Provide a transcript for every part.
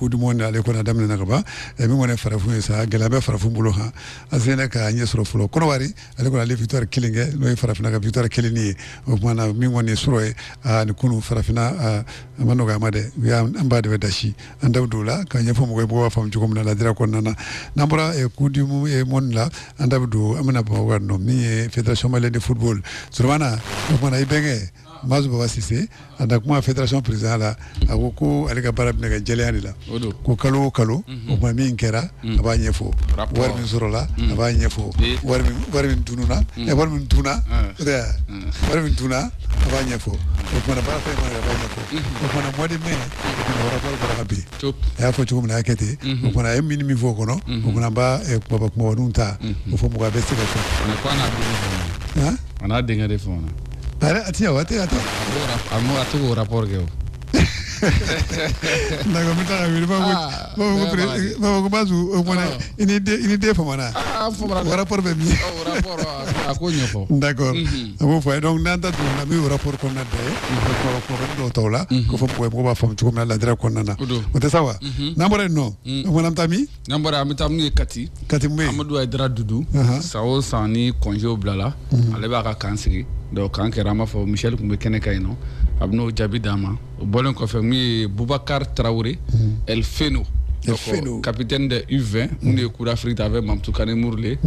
coup du monde ale ko na damne na ba e mi ngone farafu sa galabe farafu bulo ha azena ka anye soro fulo kono wari ale ko ale victoire kilinge no farafina ka victoire kilini o mana mi ngone soro e ni kunu farafina mano ga made ya ambade wedashi andawdula ka nyefo mo go fam ci ko na dira ko nana nambra e coup du monde la andawdu amana ba warno mi fédération malienne de football surwana o mana ibenge Mazu Baba Sise anda kuma fédération président la ako ale ka barab ne ka jeliani la ko kalo o ma min kera aba nyefo war min sorola aba nyefo war min tununa e war min tuna war min tuna aba nyefo o mana bara fa ma aba nyefo o mana modi me o rapport ko rabi ya fo ci ko na kete o mana em min mi fo ko no o mana ba e ko ba ko nunta o fo mo ga besti ka ko na ana dinga de fona Atia. Amo atu rapport ke o. Ndaga mita ngiri ba bazu o mona ini de famana. Rapport be mi. Rapport akonyo ko. D'accord. Amo fa donc nanda tu na mi rapport ko na de. Ko do tola ko fo ko ba fam ci ko na la dira ko nana. O te sawa. Nambore no. Mona mtami? Nambore amtami kati. Kati mbe. Amadou Aidara Doudou. Sao sani congé au blala. Ale ba ka kansiri. Donc quand Kerama fo Michel Koumbe Kenekaino abno jabi dama bolon ko fe mi Boubacar Traoré El Feno capitaine de U20 on est cour d'Afrique avec Mamtou Kane Mourlé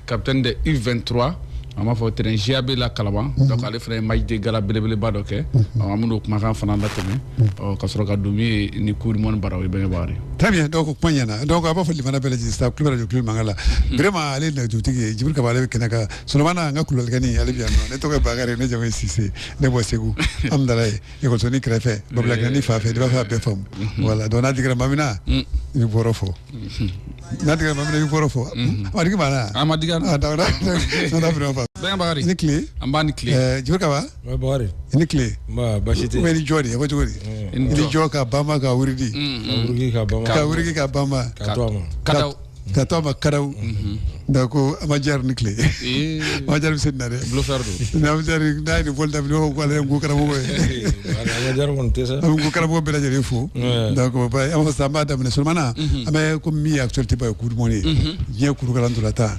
capitaine de U23 ama fo terrain jiabe la Kalaban donc ale frère match de gala belebele badoke amuno kuma kan fana latene o kasoro ka dumi ni cour mon barawe be bari très bien donc panyana donc aba fo limana bele ji staff club radio club mangala vraiment ale na jutigi jibril ka bale kenaka solomana ngakulu gani ale biano ne to ka bagare ne jawe sisi ne bo segu amdalay e ko soni krefe babla gani fa fe de fa be fam voilà donc na digra mamina ni borofo na digra mamina ni borofo amadi bana amadi na vraiment ben bagari ni clé ambani clé jibril ka ba bagari ni clé ba bashite ni jodi ko jodi ni joka bama ka wuridi ka wurigi ka bama katoma karaw donc amajar ni clé amajar sen na de bleu fardo amajar na ni volta bi ko ala ngu karamo ko amajar won tesa ngu karamo be la jere fo donc ba am sa ma dam ne sulmana ame ko mi actualité ba ko moni bien ko kala ndula ta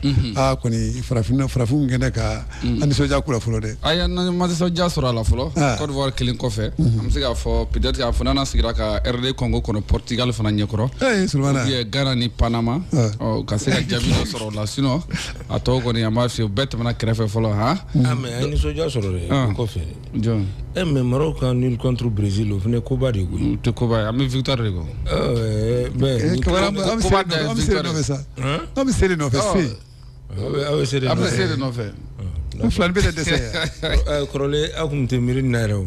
ko ni frafu ngene ka ani soja kula folo de aya na ma soja sura la folo Côte d'Ivoire kilin ko fe am siga fo peut-être ya fo nana sigira ka RD Congo kono Portugal fana nyekoro sulmana Ghana ni Panama o ka siga jabino soro la sino ato ko ni ama fi bet mana krefe folo ha mais ani soja soro ko fe John mais Maroc a nul contre Brésil venez ko ba de go te ko ba am victoire de go ben ko am sere no fe si après c'est no fe flan bele de say krole akum te mirin na rew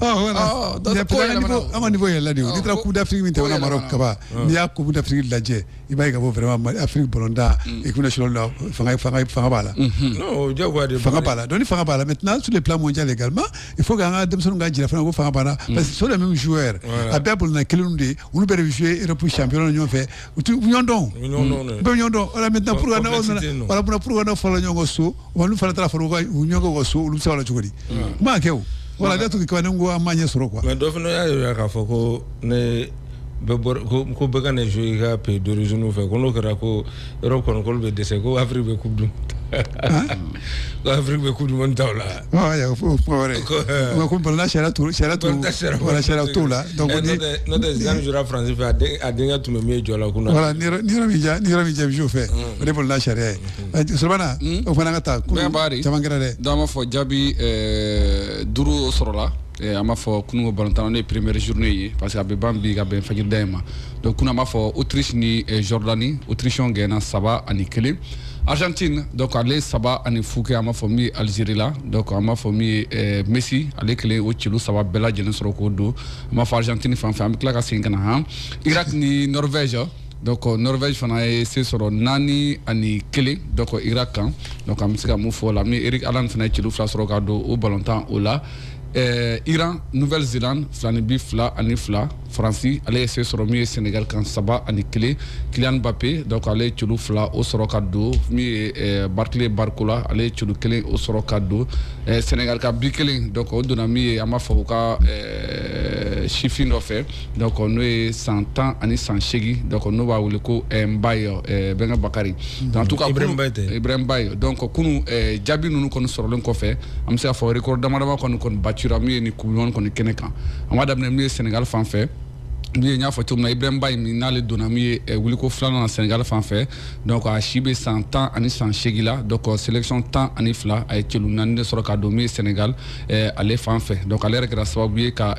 ama niveau yalla ni ni tra coupe d'Afrique min te wana Maroc kaba ni ya coupe d'Afrique la je ibay ga vraiment Afrique bolonda équipe nationale la fanga bala non jagwa de fanga bala donc fanga bala maintenant sur le plan mondial également il faut ga dem sonu ga jira fanga fanga bala parce que sont les mêmes joueurs a bebul na kelunde on peut jouer Europe champion ñoo fait ñondon voilà maintenant pour gana voilà pour gana fala ñongo so wonu fala tra fala ñongo go so lu sala chugodi ma kew voilà da to ki kwane ngo amanye soro quoi mais do fino ya ka foko ne bebor ko be kan jouer ga pe d'origine fait ko no kara ko Europe kon ko be dese ko Afrique be coupe du ko Afrique be coupe du monde tawla ya fo pore ko ko la shara tout voilà shara tout là donc no des gens jouera français fait a dinga tu me me jola ko voilà ni rami ja jo fait de bol la shara sobana o fana ngata ko tamangara de dama fo jabi duru sorola ama fo kunu balantano ne première journée parce que abe bambi ga ben fajir dema donc kuna ma fo Autriche ni Jordanie Autriche on gena saba ani kele Argentine donc ale saba ani fuke ama fo mi Algérie là donc ama fo mi Messi ale kele o chulu saba bela jene soro ko do ama fo Argentine fan am klaka singana ha Irak ni Norvège donc Norvège fana c'est soro nani ani kele donc Irak kan donc am sika mo fo la mi Eric Alan fana chulu fla soro ka do au ballon temps o la Iran Nouvelle-Zélande flani bi fla ani fla Faransi ale ye se sɔrɔ min ye Sénégal kan 3-1 Kylian Mbappé donc ale ye celu 2 o sɔrɔ ka don min ye Barclay Barcola ale ye celu 1 o sɔrɔ ka don Sénégal ka bi 1 donc o donna min ye an b'a fɔ u ka sifin dɔ fɛ donc n'o ye san 10 ani san 8 donc n'o b'a wele ko Mbaye Benga Bakari donc en tout cas Ibrahim Baye donc kunu jaabi ninnu kɔni sɔrɔlen kɔfɛ an bɛ se ka fɔ record damadama kɔni battura min ye ni coupe du monde kɔni kɛnɛ kan an b'a daminɛ min ye Sénégal fan fɛ min ye n y'a fɔ cogo min na Ibrahim Baye min n'ale donna min ye wuliko 2 na Sénégal fan fɛ donc a si bɛ san 10 ani san 8 la donc sélection 10 ani 2 a ye celu 4 de sɔrɔ ka don min ye Sénégal ale fan fɛ donc ale yɛrɛ kɛra sababu ye ka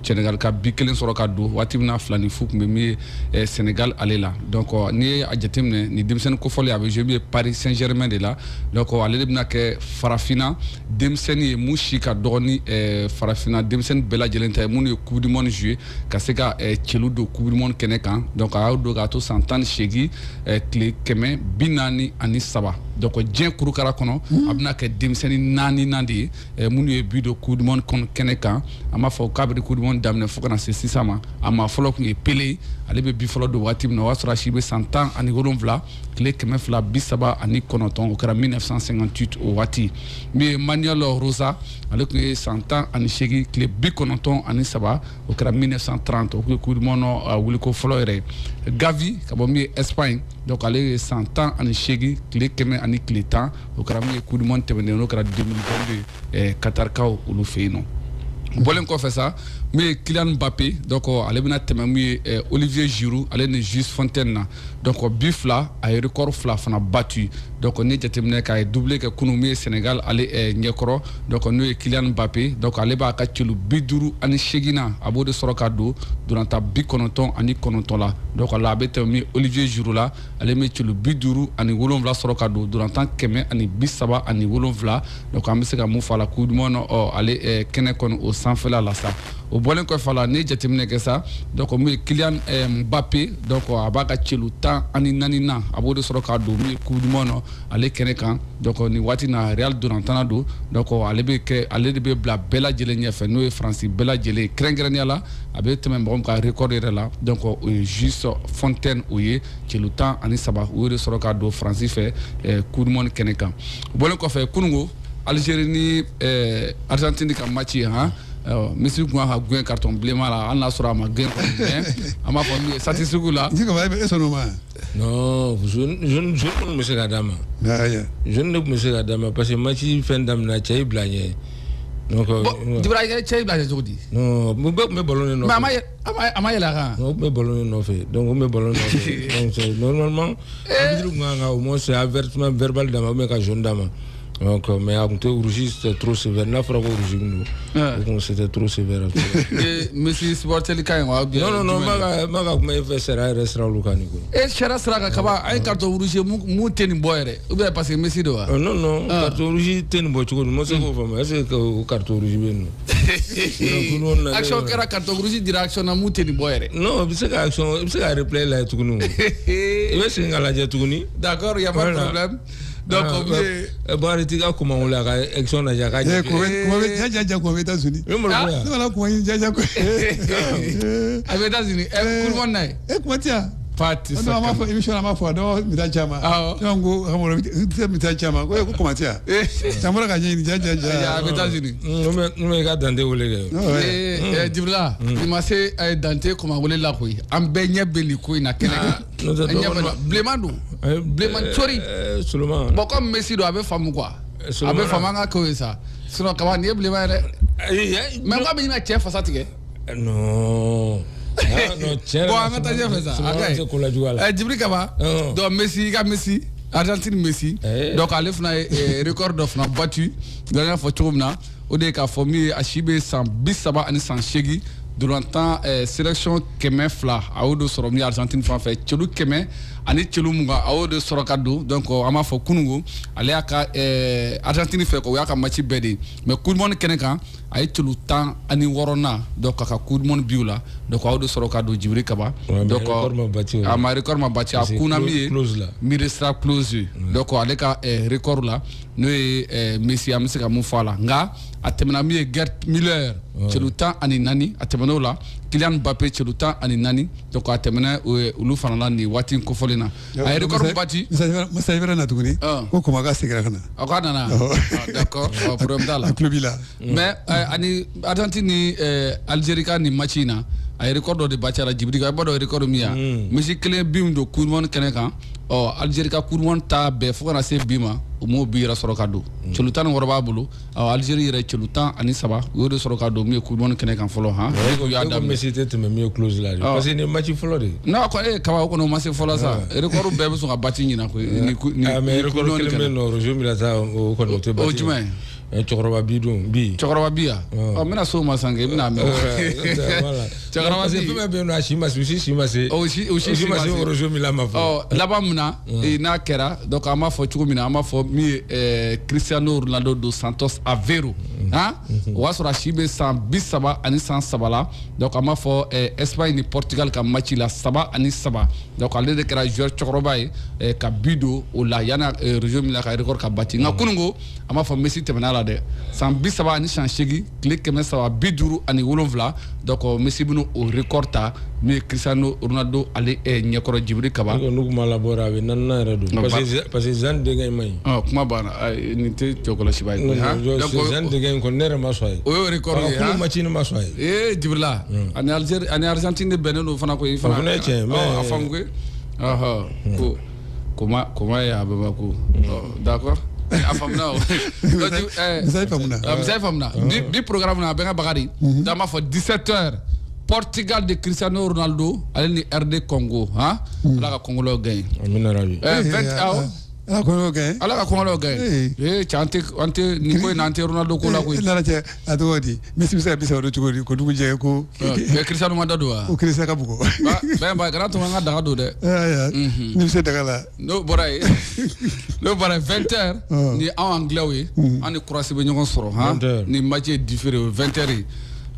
Sénégal ka bi 1 sɔrɔ ka don waati min na 2 ni fu tun bɛ min ye Sénégal ale la donc n'i ye a jateminɛ ni denmisɛnnin kofɔlen a bɛ jouer min ye Paris Saint-Germain de la donc ale de bɛna kɛ farafinna denmisɛnnin ye mun si ka dɔgɔ ni farafinna denmisɛnnin bɛɛ lajɛlen ta ye minnu ye coupe du monde jouer ka se ka celu don coupe du monde kɛnɛ kan donc a y'o don k'a to san 18 tile 143 donc diɲɛ kurukara kɔnɔ a bɛna kɛ denmisɛnnin 4 de ye minnu ye bi don coupe du monde kɛnɛ kan an b'a fɔ k'a bɛ coupe du monde daminɛ fo ka na se sisan ma a maa fɔlɔ tun ye Pelé ale bɛ bi fɔlɔ don waati min na o y'a sɔrɔ a si bɛ san 17 tile 239 o kɛra 1958 o waati min ye Manuel Rosa ale tun ye san 18 tile 93 o kɛra 1930 o tun ye coupe du monde wuliko fɔlɔ yɛrɛ Gavi ka bɔ min ye Espagne donc ale ye san 18 tile 110 o kɛra min ye coupe du monde tɛmɛnen n'o kɛra 2022 Katarikaw olu fɛ yen nɔ bɔlen kɔfɛ sa min ye Kylian Mbappé donc ale bɛna tɛmɛ min ye Olivier Giroud ale ni Jules Fontaine na donc bi 2 a ye record 2 fana battu donc ni jateminɛ k'a ye doublé kɛ kunu min ye Sénégal ale ɲɛkɔrɔ donc n'o ye Kylian Mbappé donc ale b'a ka celu 58 na a b'o de sɔrɔ ka don donata 99 la donc la a bɛ tɛmɛ min Olivier Giroud la ale bɛ celu 57 sɔrɔ ka don donata 137 donc an bɛ se ka mun fɔ a la coupe du monde ale kɛnɛ kɔni o sanfɛla la sa o bɔlen kɔfɛ la ni jateminɛ kɛ sa donc min ye Kylian Mbappé donc a b'a ka celu 14 na a b'o de sɔrɔ ka don min ye coupe du monde ale kɛnɛ kan donc ni waati na Real donantana don donc ale de bɛ bila bɛɛ lajɛlen ɲɛfɛ n'o ye Faransi bɛɛ lajɛlen kɛrɛnkɛrɛnnenya la a bɛ tɛmɛ mɔgɔ min ka record yɛrɛ la donc o ye Jules Fontaine o ye celu 13 o de sɔrɔ ka don Faransi fɛ coupe du monde kɛnɛ kan o bɔlen kɔfɛ kunungo Algérie ni Argentine ka match ye Messi tun ka gɛn carton bilenman la hali n'a sɔrɔ a ma gɛn kɔni an b'a fɔ min ye sati sugu la. N ka e sɔn o ma. Non jeune tun bɛ se ka d'a ma. Jeune de tun bɛ se ka d'a ma parce que match fɛn daminɛ cɛ y'i bila ɲɛ. Donc Dibara cɛ y'i bila ɲɛ cogo di. Non bɛɛ tun bɛ ballon de nɔfɛ. Mais a ma yɛlɛ a kan. Non o tun bɛ ballon de nɔfɛ donc o tun bɛ ballon nɔfɛ donc normalement arbitre tun kan ka au moins avertissement verbal d'a ma ou bien ka jaune d'a ma. Donc, mais à côté rouge c'était trop sévère. N'a pas rouge nous. C'était trop sévère. Messi supporter le cas. Non, maga mais fait sera restera Lucani. Et sera sera kaba un carton rouge mu teni boyre. Ou bien parce que Messi doit. Non, carton rouge teni boy tu moi c'est quoi femme. Est-ce que carton rouge bien nous. Action kera carton rouge direction na mu teni boyre. Non, c'est action, c'est replay là tout nous. Et c'est ngala ja tout ni. D'accord, il y a pas de problème. Donc bon arrêtez comment on l'a action na jaka. Jaja ko États-Unis. Voilà ko jaja ko. Avec États-Unis, pour moi comment tiens Parti ça. Non, ma émission ma foi do mi ta chama. Donc hamoro mi ta chama ko comment tiens. Tamara ka ni jaja. Avec États-Unis. Non ga dante wole ga. Dibla, il m'a fait dante comment wole la ko. Am benye beli ko na kene. Blemando. Bleman chori. Seulement. Bon comme Messi doit avoir femme quoi. Avec femme nga ko ça. Sinon comment ni bleman. Mais moi ben ma chef ça tige. Non. Non, tiens. Bon, on va dire ça. Djibril Kaba. Donc Messi, Argentine Messi. Donc Alef na record of na battu. Dernière fois tourna. Au dé ka formé Achibe sans bisaba ani sans chegi. Durant sélection kɛmɛ 2 a y'o de sɔrɔ min Argentine fan fɛ celu 100 ani celu 20 a y'o de sɔrɔ ka don donc an b'a fɔ kunungo ale y'a ka Argentine fɛ o y'a ka match bɛɛ de ye mais coupe du monde kɛnɛ kan a ye celu 16 na donc a ka coupe du monde biw la donc a y'o de sɔrɔ ka don Djibril Kaba donc a ma record ma bati a kunna min ye mi-restera close donc ale ka record la n'o ye Messi an bɛ se ka mun fɔ a la nka a tɛmɛna min ye Gerd Müller cɛlu 14 a tɛmɛn'o la Kylian Mbappé cɛlu 14 donc a tɛmɛna olu fana la nin waati kofɔlen na a ye record bati Masa Ibra na tuguni ko kuma ka segira kana a ko a nana d'accord problème t'a la club la mais ani Argentine ni Algérie ka nin match in na a ye record dɔ de bati a la Djibiri ka i b'a dɔn record min ya Messi kelen bi min don Coupe du Monde kɛnɛ kan Algérie ka Coupe du Monde ta bɛɛ fo kana se bi ma o m'o bi yɛrɛ sɔrɔ ka don cɛlu 16 b'a bolo Algérie yɛrɛ cɛlu 13 u y'o de sɔrɔ ka don min ye Coupe du Monde kɛnɛ kan fɔlɔ u y'a daminɛ Messi tɛ tɛmɛ min ye close la parce que ni match fɔlɔ de non ko kaba o kɔnɔ o ma se fɔlɔ sa record bɛɛ bɛ sɔn ka bati ɲina ko ni mais record kelen bɛ yen nɔ Roger Milla ta o kɔni o tɛ bati o jumɛn cɛkɔrɔba bi dun bi cɛkɔrɔba bi yan n bɛna so ma san kɛ i bɛna mɛn cɛkɔrɔba bi fɛn bɛ yen nɔ a si ma se si ma se o si ma se Roger Milla ma fɔ laban min na n'a kɛra donc an b'a fɔ cogo min na an b'a fɔ min ye Cristiano Ronaldo dos Santos Aveiro o y'a sɔrɔ a si bɛ san 33 la donc an b'a fɔ Espagne ni Portugal ka match la 3-3 donc ale de kɛra joueur cɛkɔrɔba ye ka bi don o la yanni Roger Milla ka record ka bati nka kununko an b'a fɔ Messi tɛmɛna la dɛ san 30 ni san 8 tile 357 donc Messi bɛna o record ta min ye Cristiano Ronaldo ale ɲɛkɔrɔ Djibiri kaba n'u kuma labɔra a bɛ naaninan yɛrɛ don parce que Zidane denkɛ in ma ɲi kuma banna nin tɛ cɛkɔlɔsiba ye Zidane denkɛ in kɔni ne yɛrɛ ma sɔn a ye o y'o record ye kulu match ne ma sɔn a ye Djibirila ani Algérie ani Argentine de bɛnnen don fana ko i fana o fana ye tiɲɛ mais a faamu ko koma ye a bɛɛ ko d'accord a faamuna o Misa faamuna bi programme na a bɛ n ka Bakari an b'a fɔ 17h Portugal de Cristiano Ronaldo ale ni RD Congo ala ka Congolais gagné amina rabi 20 ala ka Congolais gagné an tɛ nin ko in na an tɛ Ronaldo ko la koyi nana cɛ a tɔgɔ di Messi bɛ se ka bisa o don cogo di ko dugu jɛ ko Cristiano ma da don wa ko Cristiano ka bugo bɛn ba kana to an ka daga don dɛ ni bɛ se daga la n'o bɔra yen 20h ni anw Anglais ye an ni Croatie bɛ ɲɔgɔn sɔrɔ ni match ye différé o 20h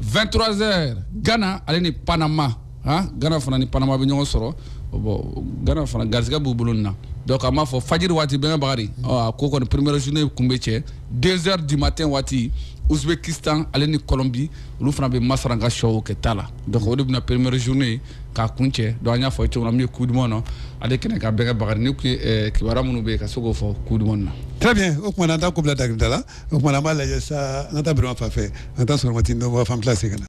23h Ghana ale ni Panama Ghana fana ni Panama bɛ ɲɔgɔn sɔrɔ bon Ghana fana garisɛgɛ b'u bolo nin na donc an b'a fɔ fajiri waati bɛn Bakari ko kɔni première journée kun bɛ cɛ 2h du matin waati Ouzbékistan ale ni Colombie olu fana bɛ Masaranka show kɛ ta la donc o de bɛna première journée k'a kun cɛ donc an y'a fɔ cogo min na min ye Coupe du Monde ale kɛnɛ ka bɛn Bakari ni kun ye kibaruya minnu bɛ yen ka se k'o fɔ Coupe du Monde na. Très bien o kumana an t'a ko bila dagirinta la o kumana an b'a lajɛ sa an ka taa Birama fan fɛ an ka taa Sɔrɔmati Ndomo fan fila segin ka na.